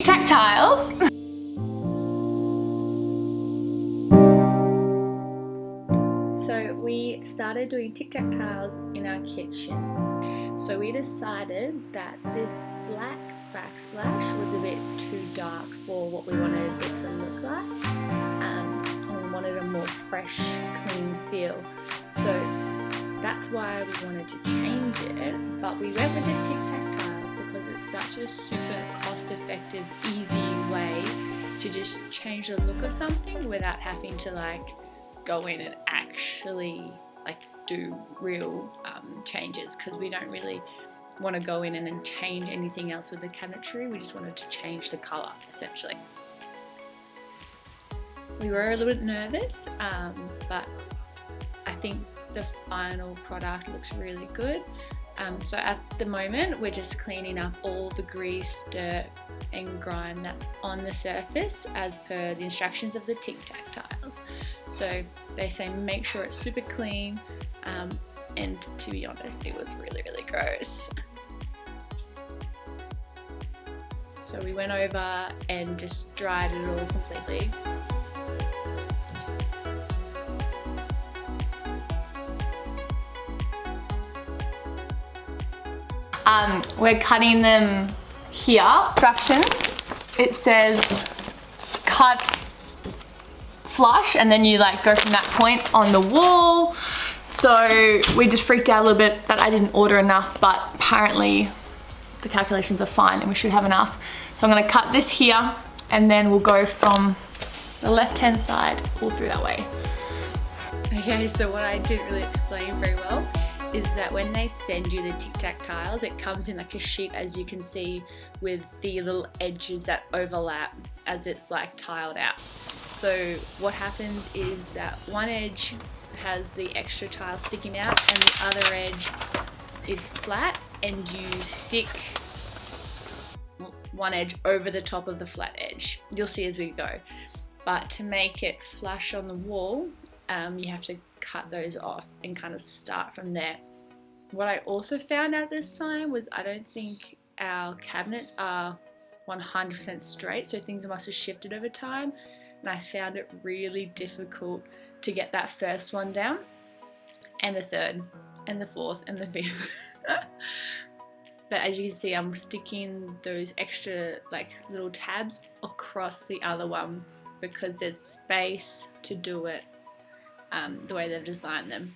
Tac Tiles. So we started doing Tic Tac Tiles in our kitchen. So we decided that this black backsplash was a bit too dark for what we wanted it to look like. And we wanted a more fresh, clean feel. So that's why we wanted to change it, but we went with the Tic Tac Tiles because it's such a super cost-effective, easy way to just change the look of something without having to like go in and actually like do real changes, because we don't really want to go in and then change anything else with the cabinetry. We just wanted to change the colour essentially. We were a little bit nervous, but I think the final product looks really good. So at the moment we're just cleaning up all the grease, dirt and grime that's on the surface as per the instructions of the Tic Tac Tiles. So they say make sure it's super clean, and to be honest it was really gross. So we went over and just dried it all completely. We're cutting them here, instructions. It says cut flush, and then you like go from that point on the wall. So we just freaked out a little bit that I didn't order enough, but apparently the calculations are fine and we should have enough. So I'm gonna cut this here and then we'll go from the left-hand side all through that way. Okay, so what I didn't really explain very well is that when they send you the Tic Tac Tiles, it comes in like a sheet, as you can see, with the little edges that overlap as it's like tiled out. So what happens is that one edge has the extra tile sticking out and the other edge is flat, and you stick one edge over the top of the flat edge. You'll see as we go. But to make it flush on the wall, you have to cut those off and kind of start from there. What I also found out this time was I don't think our cabinets are 100% straight, so things must have shifted over time, and I found it really difficult to get that first one down, and the third, and the fourth, and the fifth. But as you can see, I'm sticking those extra like little tabs across the other one because there's space to do it the way they've designed them.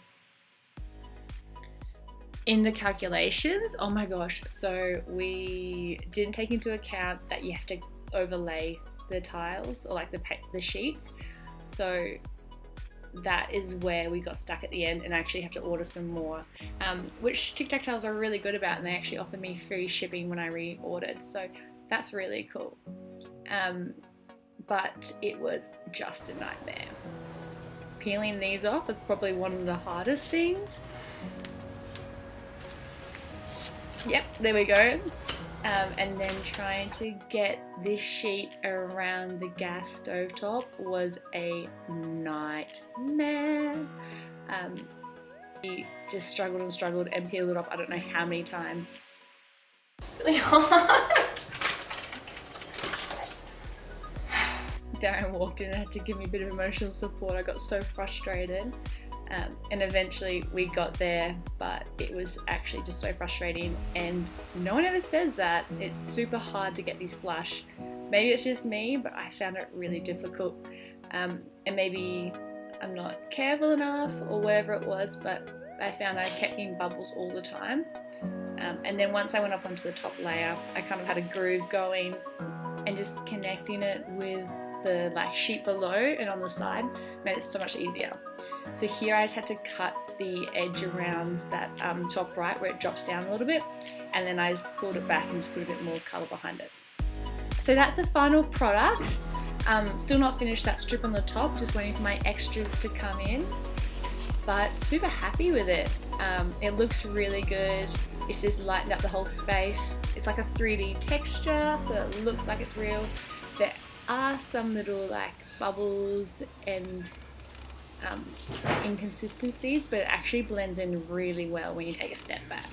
In the calculations, oh my gosh, so we didn't take into account that you have to overlay the tiles or like the sheets. So that is where we got stuck at the end and I actually have to order some more, which Tic Tac Tiles are really good about, and they actually offered me free shipping when I reordered, so that's really cool. But it was just a nightmare. Peeling these off is probably one of the hardest things. Yep, there we go. And then trying to get this sheet around the gas stove top was a nightmare. We just struggled and peeled it off I don't know how many times. Really hard. Darren walked in and had to give me a bit of emotional support. I got so frustrated. And eventually we got there, but it was actually just so frustrating, and no one ever says that. It's super hard to get these flush. Maybe it's just me, but I found it really difficult, and maybe I'm not careful enough or whatever it was, but I found I kept getting bubbles all the time. And then once I went up onto the top layer, I kind of had a groove going, and just connecting it with the like sheet below and on the side made it so much easier. So here I just had to cut the edge around that top right where it drops down a little bit, and then I just pulled it back and just put a bit more colour behind it. So that's the final product. Still not finished that strip on the top, just waiting for my extras to come in, but super happy with it. It looks really good. It's just lightened up the whole space. It's like a 3D texture, so it looks like it's real. There are some little like bubbles and inconsistencies, but it actually blends in really well when you take a step back.